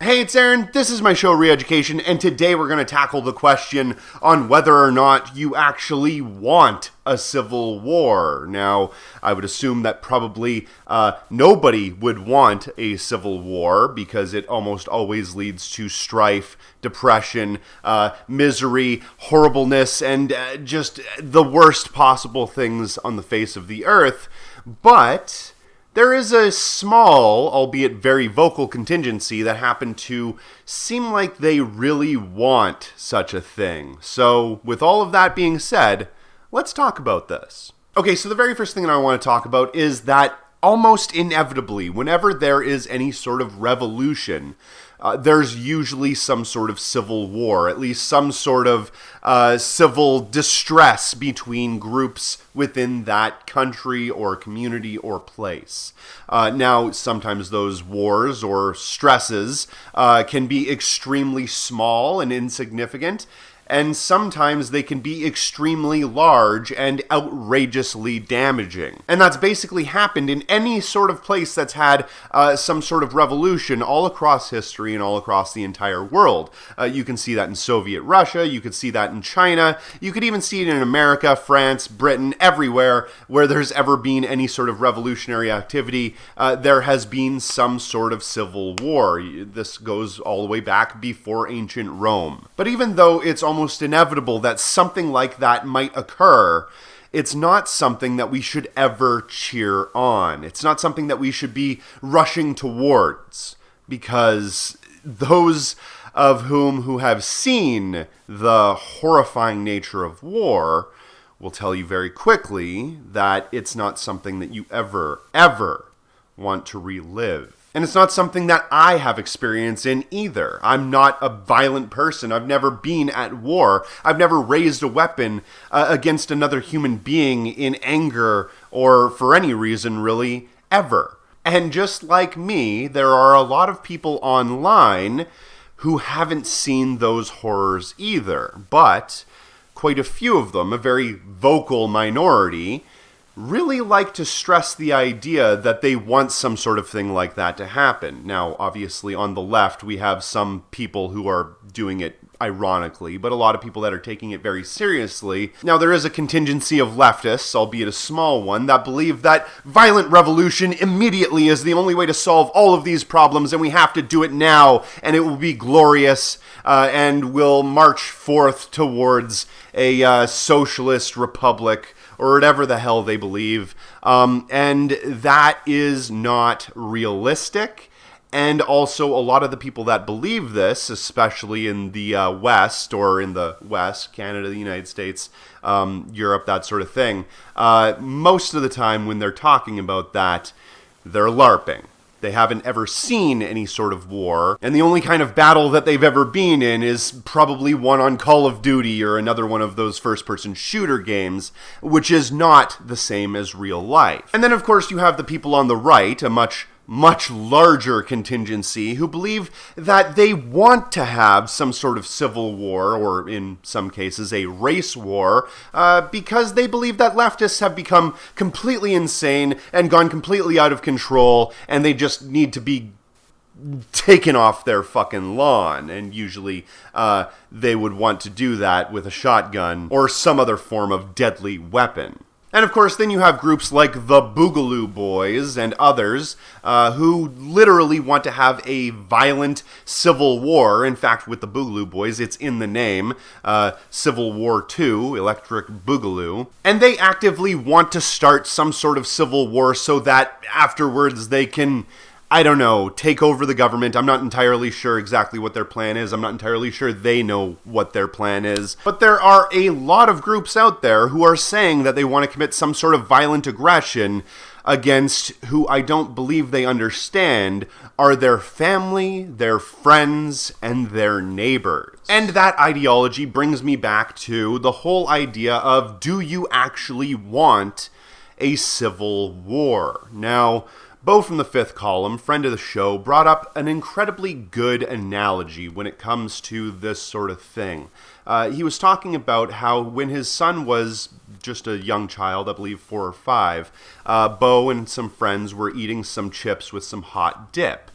Hey, it's Aaron. This is my show, Reeducation, and today we're going to tackle the question on whether or not you actually want a civil war. Now, I would assume that probably nobody would want a civil war because it almost always leads to strife, depression, misery, horribleness, and just the worst possible things on the face of the earth. But there is a small, albeit very vocal contingency that happen to seem like they really want such a thing. So, with all of that being said, let's talk about this. Okay, so the very first thing that I want to talk about is that almost inevitably, whenever there is any sort of revolution, there's usually some sort of civil war, at least some sort of civil distress between groups within that country or community or place. Now, sometimes those wars or stresses can be extremely small and insignificant, and sometimes they can be extremely large and outrageously damaging. And that's basically happened in any sort of place that's had some sort of revolution all across history and all across the entire world. You can see that in Soviet Russia, you could see that in China, you could even see it in America, France, Britain, everywhere where there's ever been any sort of revolutionary activity, there has been some sort of civil war. This goes all the way back before ancient Rome. But even though it's almost inevitable that something like that might occur, it's not something that we should ever cheer on. It's not something that we should be rushing towards, because those of who have seen the horrifying nature of war will tell you very quickly that it's not something that you ever want to relive. And it's not something that I have experience in either. I'm not a violent person. I've never been at war. I've never raised a weapon against another human being in anger or for any reason, really, ever. And just like me, there are a lot of people online who haven't seen those horrors either. But quite a few of them, a very vocal minority, really like to stress the idea that they want some sort of thing like that to happen. Now, obviously, on the left, we have some people who are doing it ironically, but a lot of people that are taking it very seriously. Now, there is a contingency of leftists, albeit a small one, that believe that violent revolution immediately is the only way to solve all of these problems, and we have to do it now, and it will be glorious, and we'll march forth towards a socialist republic, or whatever the hell they believe. And that is not realistic. And also, a lot of the people that believe this, especially in the West, or in the West, Canada, the United States, Europe, that sort of thing, most of the time when they're talking about that, they're LARPing. They haven't ever seen any sort of war, and the only kind of battle that they've ever been in is probably one on Call of Duty or another one of those first-person shooter games, which is not the same as real life. And then, of course, you have the people on the right, a much larger contingency, who believe that they want to have some sort of civil war, or in some cases a race war, because they believe that leftists have become completely insane and gone completely out of control, and they just need to be taken off their fucking lawn. And usually they would want to do that with a shotgun or some other form of deadly weapon. And of course, then you have groups like the Boogaloo Boys and others who literally want to have a violent civil war. In fact, with the Boogaloo Boys, it's in the name, Civil War II, Electric Boogaloo. And they actively want to start some sort of civil war so that afterwards they can, I don't know, take over the government. I'm not entirely sure exactly what their plan is. I'm not entirely sure they know what their plan is. But there are a lot of groups out there who are saying that they want to commit some sort of violent aggression against who I don't believe they understand are their family, their friends, and their neighbors. And that ideology brings me back to the whole idea of, do you actually want a civil war? Now, Beau from the Fifth Column, friend of the show, brought up an incredibly good analogy when it comes to this sort of thing. He was talking about how when his son was just a young child, I believe 4 or 5, Beau and some friends were eating some chips with some hot dip.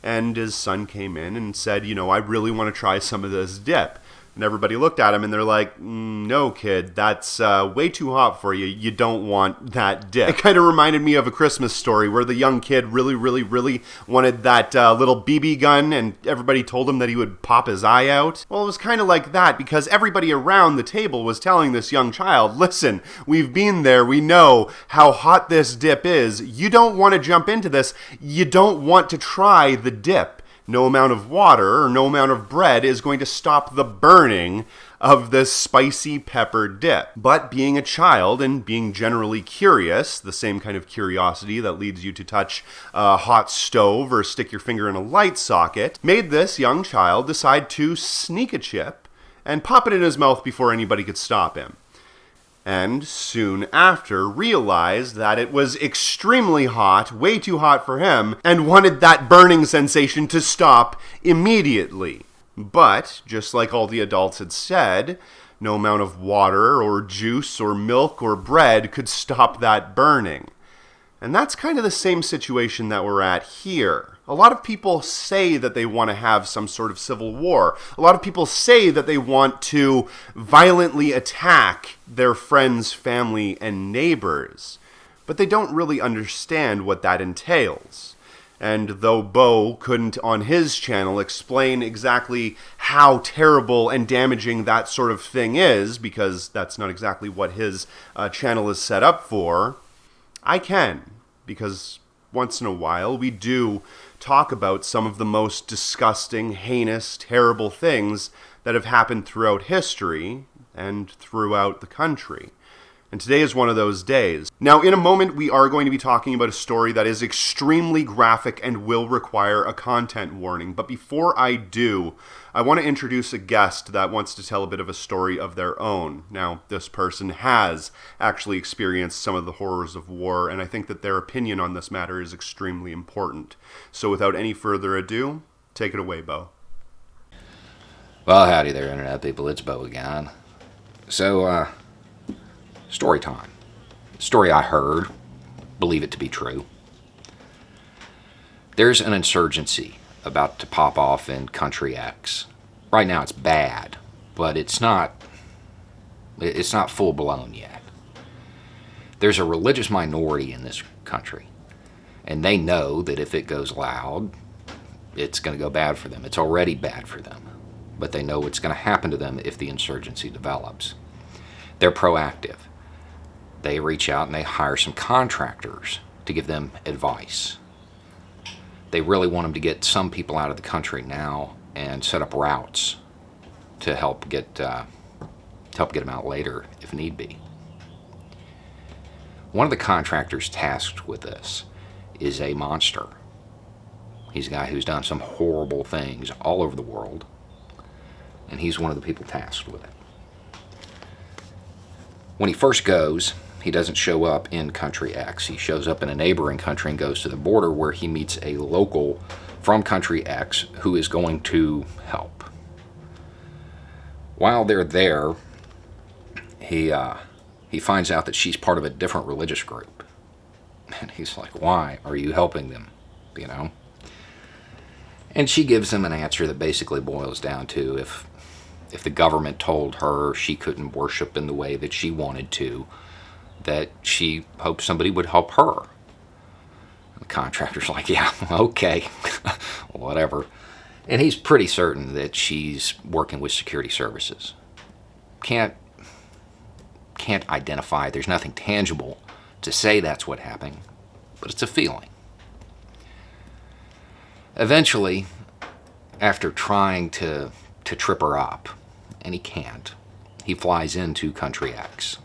and his son came in and said, I really want to try some of this dip. And everybody looked at him and they're like, no, kid, that's way too hot for you. You don't want that dip. It kind of reminded me of A Christmas Story where the young kid really, really, really wanted that little BB gun and everybody told him that he would pop his eye out. Well, it was kind of like that because everybody around the table was telling this young child, listen, we've been there. We know how hot this dip is. You don't want to jump into this. You don't want to try the dip. No amount of water or no amount of bread is going to stop the burning of this spicy pepper dip. But being a child and being generally curious, the same kind of curiosity that leads you to touch a hot stove or stick your finger in a light socket, made this young child decide to sneak a chip and pop it in his mouth before anybody could stop him. And soon after realized that it was extremely hot, way too hot for him, and wanted that burning sensation to stop immediately. But, just like all the adults had said, no amount of water or juice or milk or bread could stop that burning. And that's kind of the same situation that we're at here. A lot of people say that they want to have some sort of civil war. A lot of people say that they want to violently attack their friends, family, and neighbors. But they don't really understand what that entails. And though Beau couldn't on his channel explain exactly how terrible and damaging that sort of thing is, because that's not exactly what his channel is set up for, I can. Because once in a while we do talk about some of the most disgusting, heinous, terrible things that have happened throughout history and throughout the country. And today is one of those days. Now, in a moment, we are going to be talking about a story that is extremely graphic and will require a content warning. But before I do, I want to introduce a guest that wants to tell a bit of a story of their own. Now, this person has actually experienced some of the horrors of war, and I think that their opinion on this matter is extremely important. So without any further ado, take it away, Beau. Well, howdy there, Internet people. It's Beau again. So, story time. Story I heard, believe it to be true. There's an insurgency about to pop off in Country X. Right now it's bad, but it's not full blown yet. There's a religious minority in this country, and they know that if it goes loud, it's going to go bad for them. It's already bad for them, but they know what's going to happen to them if the insurgency develops. They're proactive. They reach out and they hire some contractors to give them advice. They really want them to get some people out of the country now and set up routes to help get them out later if need be. One of the contractors tasked with this is a monster. He's a guy who's done some horrible things all over the world, and he's one of the people tasked with it. When he first goes, he doesn't show up in Country X. He shows up in a neighboring country and goes to the border where he meets a local from Country X who is going to help. While they're there, he finds out that she's part of a different religious group. And he's like, why are you helping them? You know? And she gives him an answer that basically boils down to if the government told her she couldn't worship in the way that she wanted to, that she hoped somebody would help her. The contractor's like, yeah, okay, whatever. And he's pretty certain that she's working with security services. Can't identify, there's nothing tangible to say that's what happened, but it's a feeling. Eventually, after trying to trip her up, and he can't, he flies into Country X.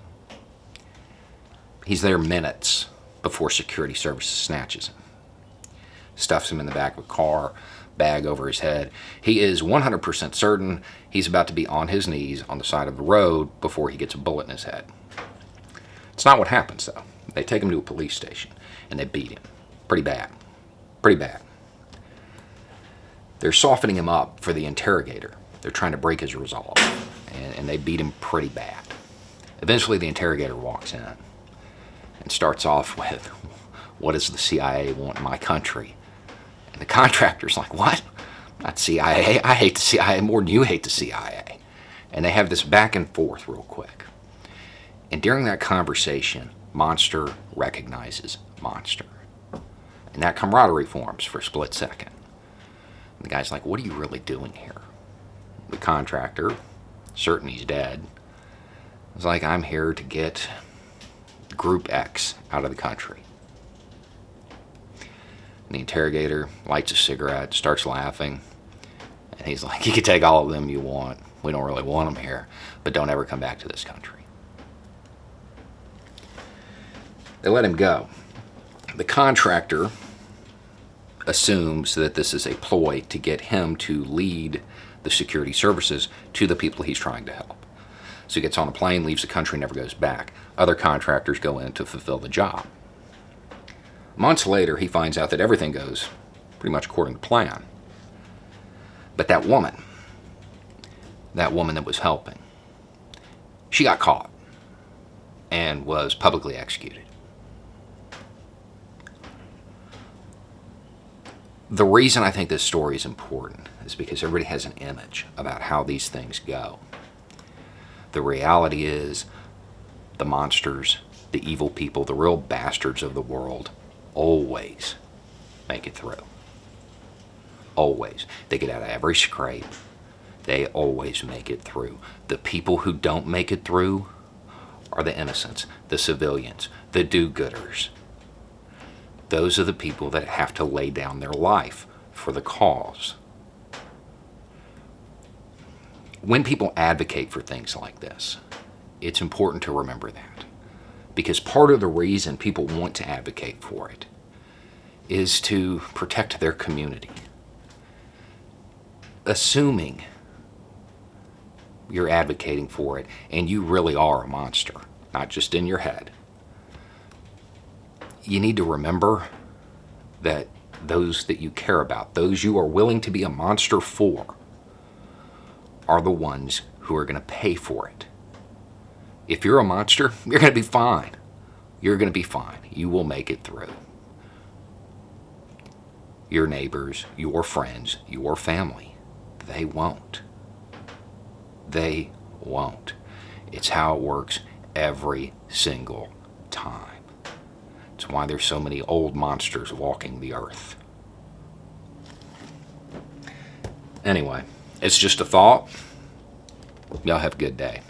He's there minutes before security services snatches him. Stuffs him in the back of a car, bag over his head. He is 100% certain he's about to be on his knees on the side of the road before he gets a bullet in his head. It's not what happens, though. They take him to a police station, and they beat him. Pretty bad. Pretty bad. They're softening him up for the interrogator. They're trying to break his resolve, and they beat him pretty bad. Eventually, the interrogator walks in and starts off with, what does the CIA want in my country? The contractor's like, what? Not CIA. I hate the CIA more than you hate the CIA. And they have this back and forth real quick. And during that conversation, monster recognizes monster. And that camaraderie forms for a split second. And the guy's like, what are you really doing here? The contractor, certain he's dead, is like, I'm here to get Group X out of the country. And the interrogator lights a cigarette, starts laughing, and he's like, you can take all of them you want. We don't really want them here, but don't ever come back to this country. They let him go. The contractor assumes that this is a ploy to get him to lead the security services to the people he's trying to help. So he gets on a plane, leaves the country, never goes back. Other contractors go in to fulfill the job. Months later, he finds out that everything goes pretty much according to plan. But that woman that was helping, she got caught and was publicly executed. The reason I think this story is important is because everybody has an image about how these things go. The reality is the monsters, the evil people, the real bastards of the world always make it through. Always. They get out of every scrape. They always make it through. The people who don't make it through are the innocents, the civilians, the do-gooders. Those are the people that have to lay down their life for the cause. When people advocate for things like this, it's important to remember that. Because part of the reason people want to advocate for it is to protect their community. Assuming you're advocating for it and you really are a monster, not just in your head, you need to remember that those that you care about, those you are willing to be a monster for, are the ones who are going to pay for it. If you're a monster, you're going to be fine. You're going to be fine. You will make it through. Your neighbors, your friends, your family, they won't. They won't. It's how it works every single time. It's why there's so many old monsters walking the earth. Anyway, it's just a thought. Y'all have a good day.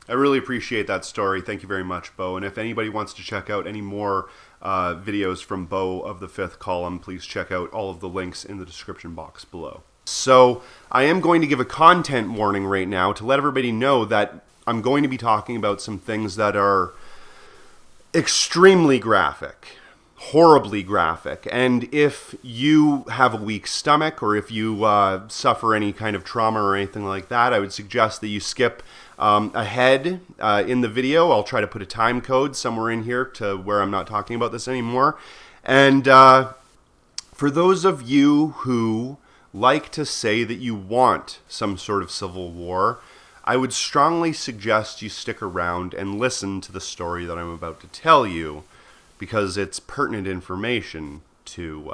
I really appreciate that story. Thank you very much, Beau. And if anybody wants to check out any more videos from Beau of the Fifth Column, please check out all of the links in the description box below. So I am going to give a content warning right now to let everybody know that I'm going to be talking about some things that are extremely graphic, horribly graphic. And if you have a weak stomach or if you suffer any kind of trauma or anything like that, I would suggest that you skip ahead in the video. I'll try to put a time code somewhere in here to where I'm not talking about this anymore. And for those of you who like to say that you want some sort of civil war, I would strongly suggest you stick around and listen to the story that I'm about to tell you, because it's pertinent information to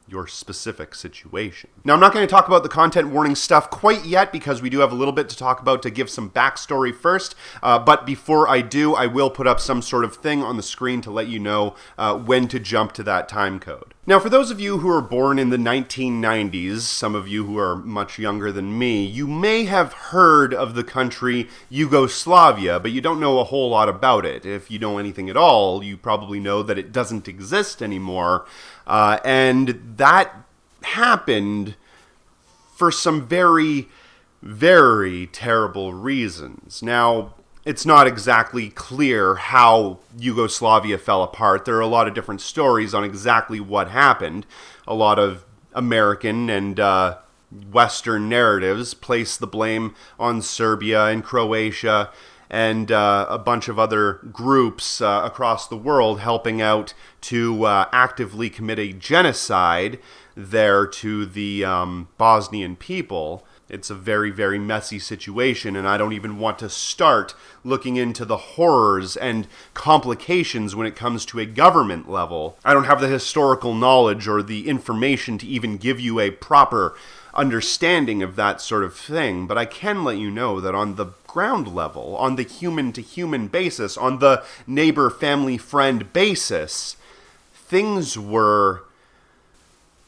your specific situation. Now, I'm not going to talk about the content warning stuff quite yet because we do have a little bit to talk about to give some backstory first, but before I do, I will put up some sort of thing on the screen to let you know when to jump to that time code. Now, for those of you who are born in the 1990s, some of you who are much younger than me, you may have heard of the country Yugoslavia, but you don't know a whole lot about it. If you know anything at all, you probably know that it doesn't exist anymore, and that happened for some very, very terrible reasons. Now, it's not exactly clear how Yugoslavia fell apart. There are a lot of different stories on exactly what happened. A lot of American and Western narratives place the blame on Serbia and Croatia and a bunch of other groups across the world helping out to actively commit a genocide there to the Bosnian people. It's a very, very messy situation, and I don't even want to start looking into the horrors and complications when it comes to a government level. I don't have the historical knowledge or the information to even give you a proper understanding of that sort of thing, but I can let you know that on the ground level, on the human-to-human basis, on the neighbor, family, friend basis, things were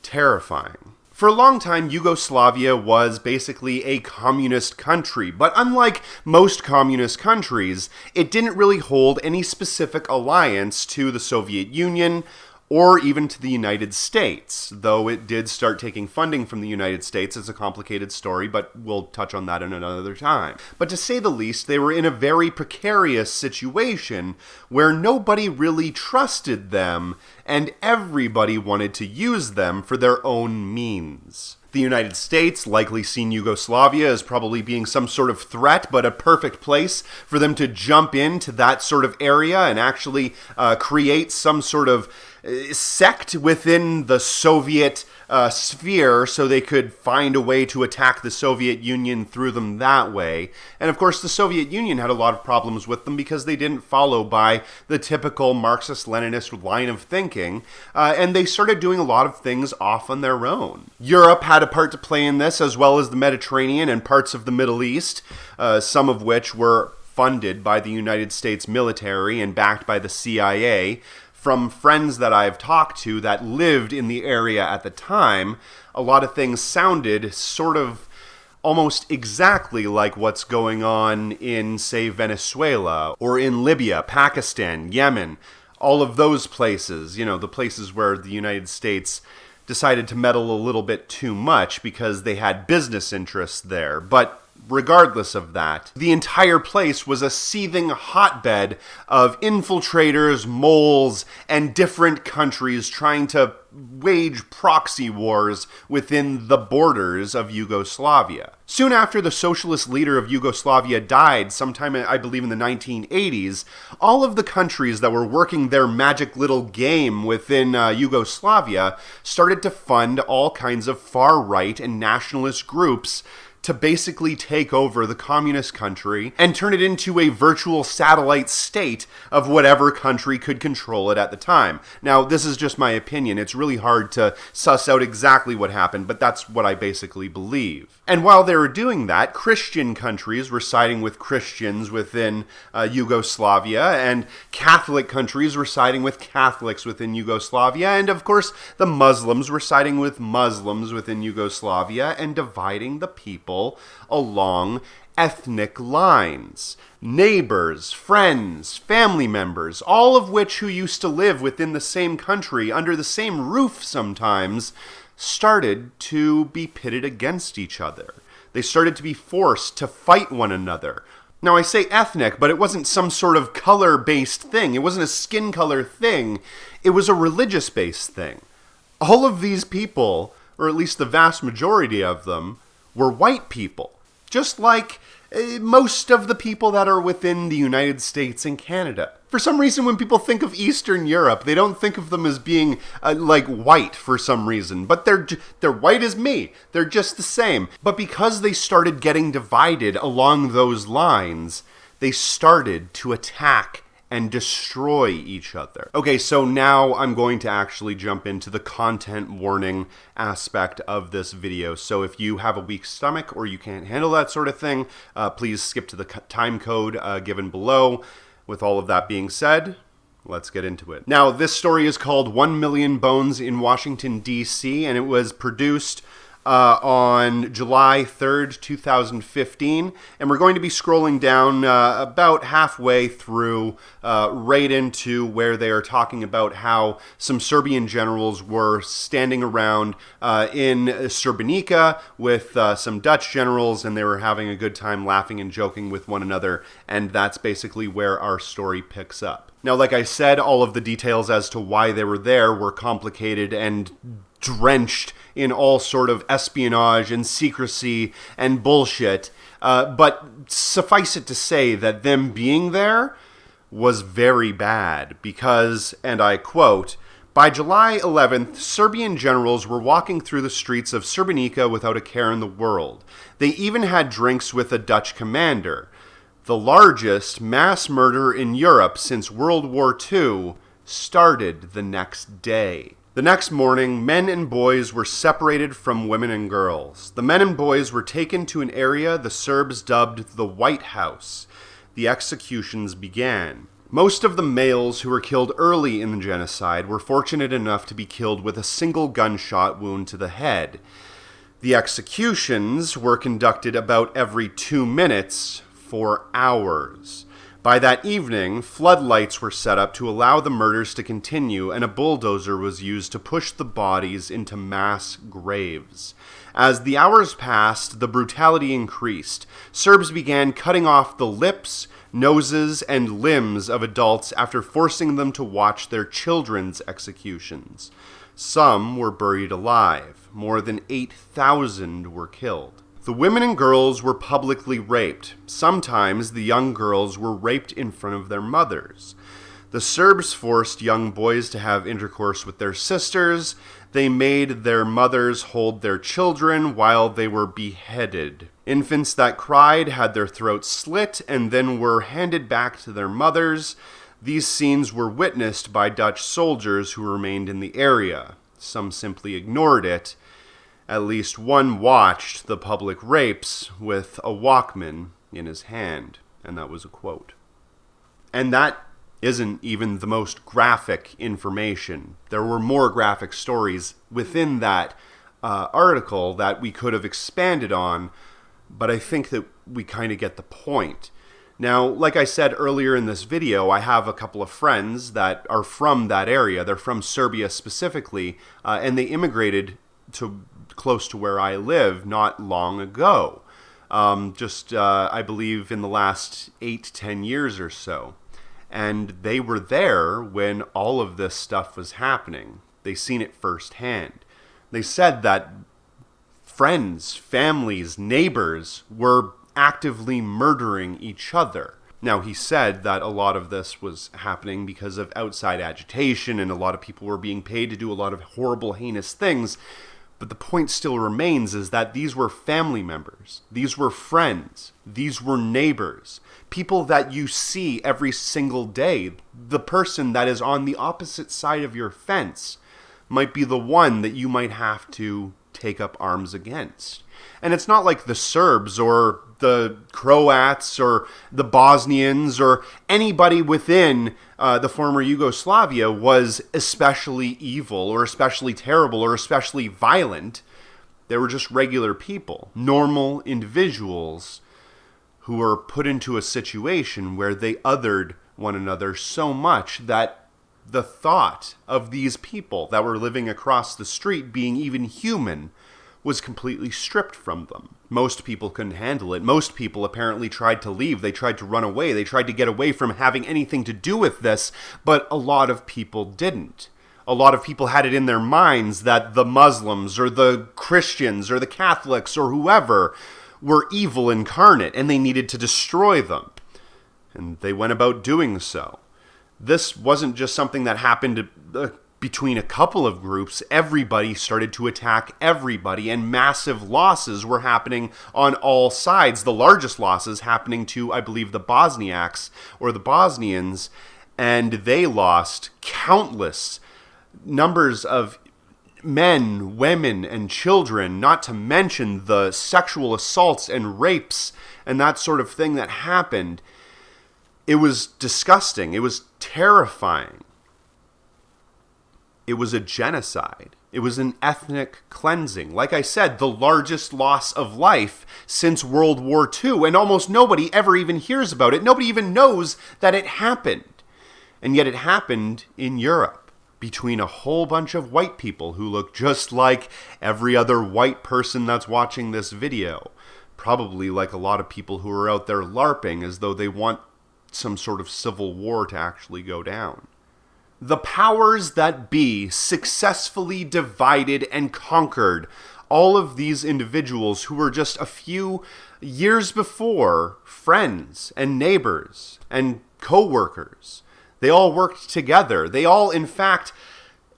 terrifying. For a long time, Yugoslavia was basically a communist country, but unlike most communist countries, it didn't really hold any specific alliance to the Soviet Union or even to the United States, though it did start taking funding from the United States. It's a complicated story, but we'll touch on that in another time. But to say the least, they were in a very precarious situation where nobody really trusted them, and everybody wanted to use them for their own means. The United States likely seen Yugoslavia as probably being some sort of threat, but a perfect place for them to jump into that sort of area and actually create some sort of sect within the Soviet sphere so they could find a way to attack the Soviet Union through them that way. And of course, the Soviet Union had a lot of problems with them because they didn't follow by the typical Marxist-Leninist line of thinking, and they started doing a lot of things off on their own. Europe had a part to play in this, as well as the Mediterranean and parts of the Middle East, some of which were funded by the United States military and backed by the CIA. From friends that I've talked to that lived in the area at the time, a lot of things sounded sort of almost exactly like what's going on in, say, Venezuela, or in Libya, Pakistan, Yemen, all of those places, the places where the United States decided to meddle a little bit too much because they had business interests there. But regardless of that, the entire place was a seething hotbed of infiltrators, moles, and different countries trying to wage proxy wars within the borders of Yugoslavia. Soon after the socialist leader of Yugoslavia died, sometime I believe in the 1980s, all of the countries that were working their magic little game within Yugoslavia started to fund all kinds of far-right and nationalist groups to basically take over the communist country and turn it into a virtual satellite state of whatever country could control it at the time. Now, this is just my opinion. It's really hard to suss out exactly what happened, but that's what I basically believe. And while they were doing that, Christian countries were siding with Christians within Yugoslavia, and Catholic countries were siding with Catholics within Yugoslavia, and of course, the Muslims were siding with Muslims within Yugoslavia and dividing the people along ethnic lines. Neighbors, friends, family members, all of which who used to live within the same country, under the same roof sometimes, started to be pitted against each other. They started to be forced to fight one another. Now, I say ethnic, but it wasn't some sort of color-based thing. It wasn't a skin color thing. It was a religious-based thing. All of these people, or at least the vast majority of them, were white people, just like most of the people that are within the United States and Canada. For some reason, when people think of Eastern Europe, they don't think of them as being like white for some reason, but they're white as me. They're just the same. But because they started getting divided along those lines, they started to attack and destroy each other. Okay, so now I'm going to actually jump into the content warning aspect of this video. So if you have a weak stomach or you can't handle that sort of thing, please skip to the time code given below. With all of that being said, let's get into it. Now, this story is called 1 Million Bones in Washington, D.C., and it was produced on July 3rd, 2015, and we're going to be scrolling down about halfway through right into where they are talking about how some Serbian generals were standing around in Srebrenica with some Dutch generals, and they were having a good time laughing and joking with one another, and that's basically where our story picks up. Now, like I said, all of the details as to why they were there were complicated and drenched in all sort of espionage and secrecy and bullshit. But suffice it to say that them being there was very bad because, and I quote, By July 11th, Serbian generals were walking through the streets of Srebrenica without a care in the world. They even had drinks with a Dutch commander. The largest mass murder in Europe since World War II started the next day. The next morning, men and boys were separated from women and girls. The men and boys were taken to an area the Serbs dubbed the White House. The executions began. Most of the males who were killed early in the genocide were fortunate enough to be killed with a single gunshot wound to the head. The executions were conducted about every 2 minutes for hours. By that evening, floodlights were set up to allow the murders to continue, and a bulldozer was used to push the bodies into mass graves. As the hours passed, the brutality increased. Serbs began cutting off the lips, noses, and limbs of adults after forcing them to watch their children's executions. Some were buried alive. More than 8,000 were killed. The women and girls were publicly raped. Sometimes the young girls were raped in front of their mothers. The Serbs forced young boys to have intercourse with their sisters. They made their mothers hold their children while they were beheaded. Infants that cried had their throats slit and then were handed back to their mothers. These scenes were witnessed by Dutch soldiers who remained in the area. Some simply ignored it. At least one watched the public rapes with a Walkman in his hand, and that was a quote. And that isn't even the most graphic information. There were more graphic stories within that article that we could have expanded on, but I think that we kind of get the point. Now, like I said earlier in this video, I have a couple of friends that are from that area. They're from Serbia specifically, and they immigrated to close to where I live not long ago. I believe in the last 8-10 years or so. And they were there when all of this stuff was happening. They seen it firsthand. They said that friends, families, neighbors were actively murdering each other. Now, he said that a lot of this was happening because of outside agitation and a lot of people were being paid to do a lot of horrible, heinous things. But the point still remains is that these were family members, these were friends, these were neighbors, people that you see every single day. The person that is on the opposite side of your fence might be the one that you might have to take up arms against. And it's not like the Serbs or the Croats or the Bosnians or anybody within the former Yugoslavia was especially evil or especially terrible or especially violent. They were just regular people, normal individuals who were put into a situation where they othered one another so much that the thought of these people that were living across the street being even human was completely stripped from them. Most people couldn't handle it. Most people apparently tried to leave. They tried to run away. They tried to get away from having anything to do with this, but a lot of people didn't. A lot of people had it in their minds that the Muslims or the Christians or the Catholics or whoever were evil incarnate and they needed to destroy them. And they went about doing so. This wasn't just something that happened between a couple of groups. Everybody started to attack everybody, and massive losses were happening on all sides. The largest losses happening to, I believe, the Bosniaks or the Bosnians, and they lost countless numbers of men, women, and children, not to mention the sexual assaults and rapes and that sort of thing that happened. It was disgusting. It was terrifying. It was a genocide. It was an ethnic cleansing. Like I said, the largest loss of life since World War II, and almost nobody ever even hears about it. Nobody even knows that it happened. And yet it happened in Europe between a whole bunch of white people who look just like every other white person that's watching this video. Probably like a lot of people who are out there LARPing as though they want some sort of civil war to actually go down. The powers that be successfully divided and conquered all of these individuals who were just a few years before friends and neighbors and co-workers. They all worked together. They all, in fact,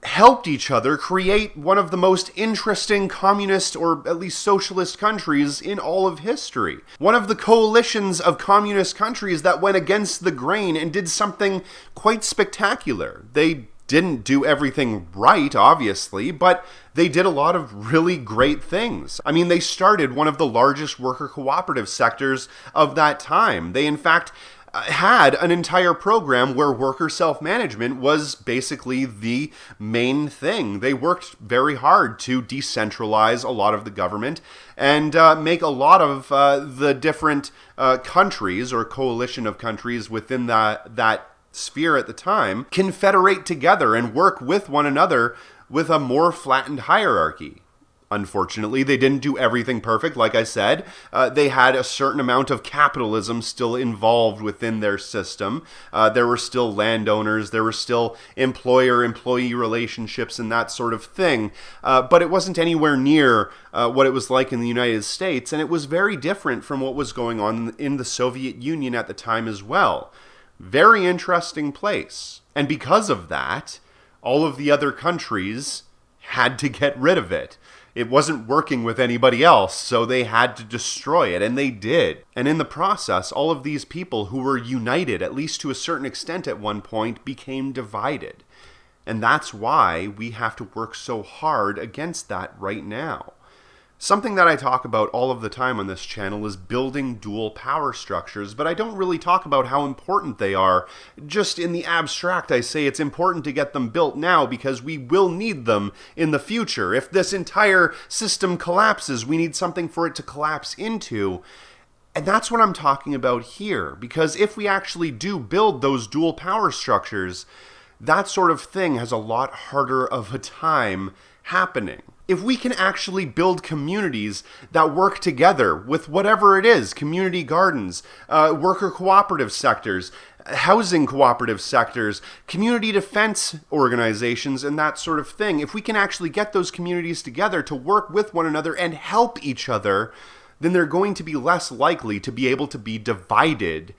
helped each other create one of the most interesting communist or at least socialist countries in all of history. One of the coalitions of communist countries that went against the grain and did something quite spectacular. They didn't do everything right, obviously, but they did a lot of really great things. I mean, they started one of the largest worker cooperative sectors of that time. They, in fact, had an entire program where worker self-management was basically the main thing. They worked very hard to decentralize a lot of the government and make a lot of the different countries or coalition of countries within that sphere at the time confederate together and work with one another with a more flattened hierarchy. Unfortunately, they didn't do everything perfect. Like I said, they had a certain amount of capitalism still involved within their system. There were still landowners, there were still employer-employee relationships and that sort of thing. But it wasn't anywhere near what it was like in the United States, and it was very different from what was going on in the Soviet Union at the time as well. Very interesting place. And because of that, all of the other countries had to get rid of it. It wasn't working with anybody else, so they had to destroy it, and they did. And in the process, all of these people who were united, at least to a certain extent at one point, became divided. And that's why we have to work so hard against that right now. Something that I talk about all of the time on this channel is building dual power structures, but I don't really talk about how important they are. Just in the abstract, I say it's important to get them built now because we will need them in the future. If this entire system collapses, we need something for it to collapse into. And that's what I'm talking about here, because if we actually do build those dual power structures, that sort of thing has a lot harder of a time happening. If we can actually build communities that work together with whatever it is, community gardens, worker cooperative sectors, housing cooperative sectors, community defense organizations, and that sort of thing, if we can actually get those communities together to work with one another and help each other, then they're going to be less likely to be able to be divided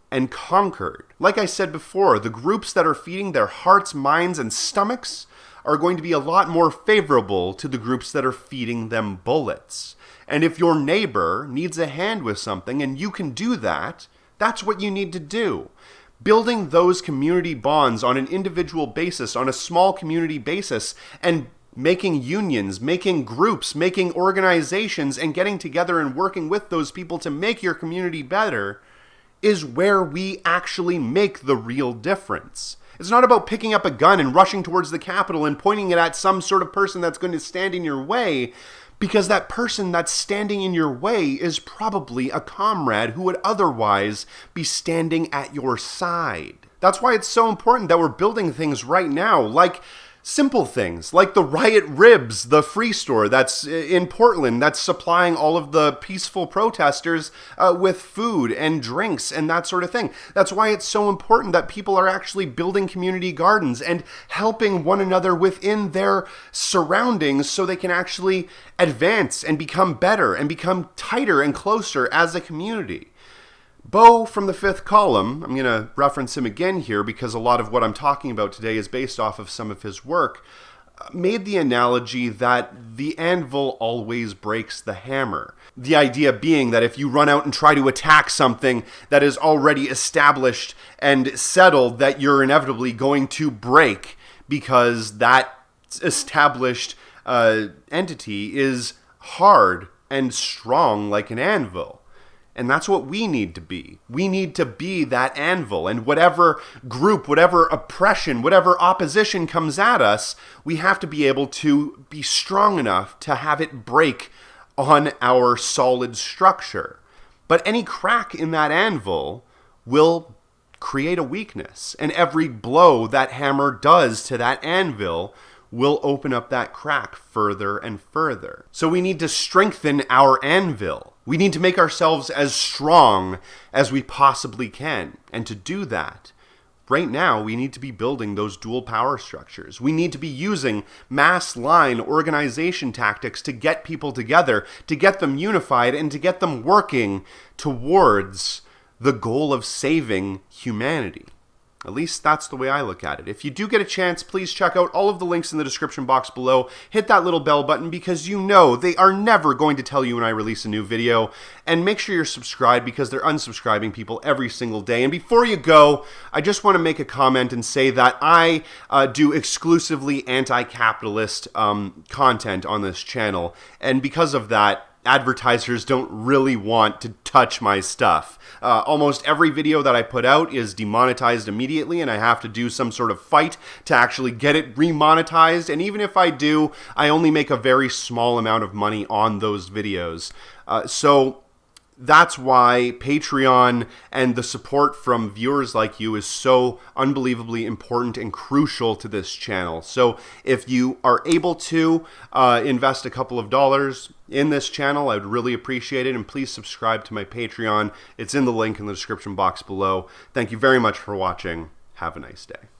and conquered. Like I said before, the groups that are feeding their hearts, minds, and stomachs are going to be a lot more favorable to the groups that are feeding them bullets. And if your neighbor needs a hand with something and you can do that, that's what you need to do. Building those community bonds on an individual basis, on a small community basis, and making unions, making groups, making organizations, and getting together and working with those people to make your community better is where we actually make the real difference. It's not about picking up a gun and rushing towards the Capitol and pointing it at some sort of person that's going to stand in your way, because that person that's standing in your way is probably a comrade who would otherwise be standing at your side. That's why it's so important that we're building things right now, like simple things, like the Riot Ribs, the free store that's in Portland, that's supplying all of the peaceful protesters with food and drinks and that sort of thing. That's why it's so important that people are actually building community gardens and helping one another within their surroundings so they can actually advance and become better and become tighter and closer as a community. Beau from the Fifth Column, I'm going to reference him again here because a lot of what I'm talking about today is based off of some of his work, made the analogy that the anvil always breaks the hammer. The idea being that if you run out and try to attack something that is already established and settled, that you're inevitably going to break because that established entity is hard and strong like an anvil. And that's what we need to be. We need to be that anvil. And whatever group, whatever oppression, whatever opposition comes at us, we have to be able to be strong enough to have it break on our solid structure. But any crack in that anvil will create a weakness. And every blow that hammer does to that anvil will open up that crack further and further. So we need to strengthen our anvil. We need to make ourselves as strong as we possibly can. And to do that, right now, we need to be building those dual power structures. We need to be using mass line organization tactics to get people together, to get them unified, and to get them working towards the goal of saving humanity. At least that's the way I look at it. If you do get a chance, please check out all of the links in the description box below. Hit that little bell button because you know they are never going to tell you when I release a new video. And make sure you're subscribed because they're unsubscribing people every single day. And before you go, I just want to make a comment and say that I do exclusively anti-capitalist content on this channel. And because of that, advertisers don't really want to touch my stuff. Almost every video that I put out is demonetized immediately, and I have to do some sort of fight to actually get it remonetized. And even if I do, I only make a very small amount of money on those videos. So that's why Patreon and the support from viewers like you is so unbelievably important and crucial to this channel. So if you are able to invest a couple of dollars in this channel, I would really appreciate it. And please subscribe to my Patreon. It's in the link in the description box below. Thank you very much for watching. Have a nice day.